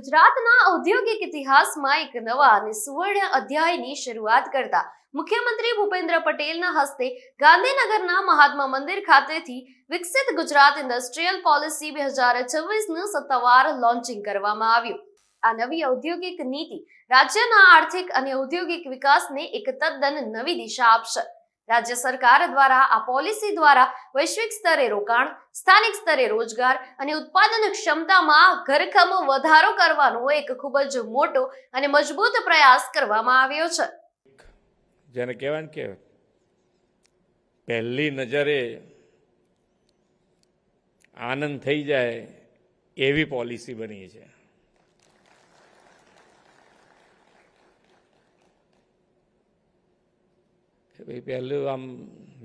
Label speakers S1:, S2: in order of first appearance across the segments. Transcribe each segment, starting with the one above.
S1: ગુજરાતના ઔદ્યોગિક ઇતિહાસમાં એક નવા અને સુવર્ણ અધ્યાયની શરૂઆત કરતા મુખ્યમંત્રી ભૂપેન્દ્ર પટેલના હસ્તે ગાંધીનગરના મહાત્મા મંદિર ખાતેથી વિકસિત ગુજરાત ઇન્ડસ્ટ્રીયલ પોલિસી 2026નું સત્તાવાર લોન્ચિંગ કરવામાં આવ્યું। આ નવી ઔદ્યોગિક નીતિ રાજ્યના આર્થિક અને ઔદ્યોગિક વિકાસને એક તદ્દન નવી દિશા આપશે। રાજ્ય સરકાર દ્વારા આ પોલિસી દ્વારા વૈશ્વિક સ્તરે રોકાણ, સ્થાનિક સ્તરે રોજગાર અને ઉત્પાદન ક્ષમતામાં ઘરખમ વધારો કરવાનો એક ખૂબ જ મોટો અને મજબૂત પ્રયાસ કરવામાં આવ્યો છે।
S2: જેને કહેવાય ને કે પહેલી નજરે આનંદ થઈ જાય એવી પોલિસી બની છે। ભાઈ પહેલું આમ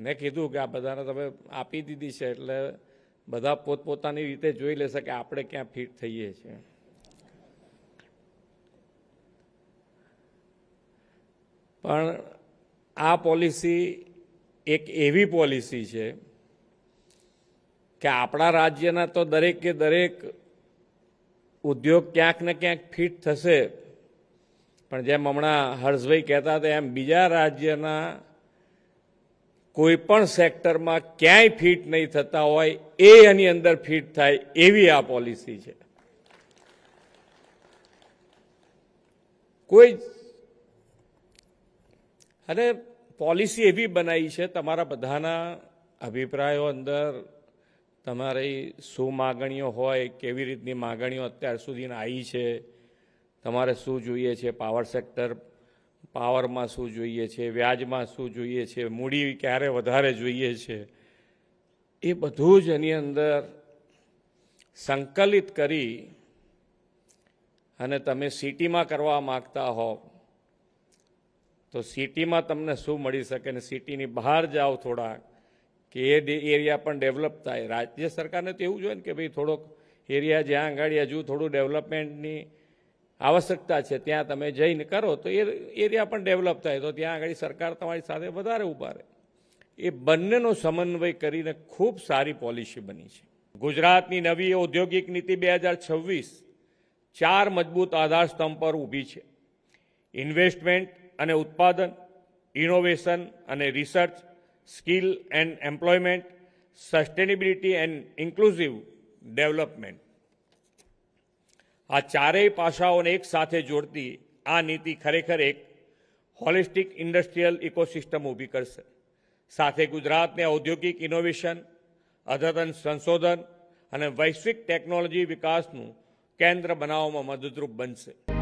S2: મેં કીધું કે આ બધાને તમે આપી દીધી છે એટલે બધા પોતપોતાની રીતે જોઈ લેશે કે આપણે ક્યાં ફિટ થઈએ છીએ। પણ આ પોલિસી એક એવી પોલિસી છે કે આપણા રાજ્યના તો દરેકે દરેક ઉદ્યોગ ક્યાંક ને ક્યાંક ફિટ થશે, પણ જેમ હમણાં હર્ષભાઈ કહેતા હતા એમ બીજા રાજ્યના કોઈ પણ સેક્ટરમાં ક્યાંય ફિટ નહીં થતા હોય એ એની અંદર ફિટ થાય એવી આ પોલિસી છે। કોઈ અને પોલિસી એવી બનાવી છે, તમારા બધાના અભિપ્રાયો અંદર તમારી શું માગણીઓ હોય, કેવી રીતની માગણીઓ અત્યાર સુધીના આવી છે, તમારે શું જોઈએ છે, પાવર સેક્ટર પાવરમાં શું જોઈએ છે, વ્યાજમાં શું જોઈએ છે, મૂડી ક્યારે વધારે જોઈએ છે, એ બધું જ એની અંદર સંકલિત કરી અને તમે સિટીમાં કરવા માગતા હો તો સિટીમાં તમને શું મળી શકે ને સિટીની બહાર જાઓ થોડાક કે એ એરિયા પણ ડેવલપ થાય। રાજ્ય સરકારને તો એવું જોઈએ ને કે ભાઈ થોડોક એરિયા જ્યાં આગળ હજુ થોડું ડેવલપમેન્ટની આવશ્યકતા છે ત્યાં તમે જઈને કરો તો એ એરિયા પણ ડેવલપ થાય, તો ત્યાં આગળ સરકાર તમારી સાથે વધારે ઊભા રહે। એ બંનેનો સમન્વય કરીને ખૂબ સારી પોલિસી બની છે। ગુજરાતની નવી ઔદ્યોગિક નીતિ 2026 ચાર મજબૂત આધારસ્તંભ પર ઊભી છે। ઇન્વેસ્ટમેન્ટ અને ઉત્પાદન, ઇનોવેશન અને research, skill and employment, sustainability and inclusive development, આ ચારેય પાસાઓને એક સાથે જોડતી આ નીતિ ખરેખર એક હોલિસ્ટિક ઇન્ડસ્ટ્રીયલ ઇકોસિસ્ટમ ઊભી કરશે। સાથે ગુજરાતને ઔદ્યોગિક ઇનોવેશન, અદ્યતન સંશોધન અને વૈશ્વિક ટેકનોલોજી વિકાસનું કેન્દ્ર બનાવવામાં મદદરૂપ બનશે।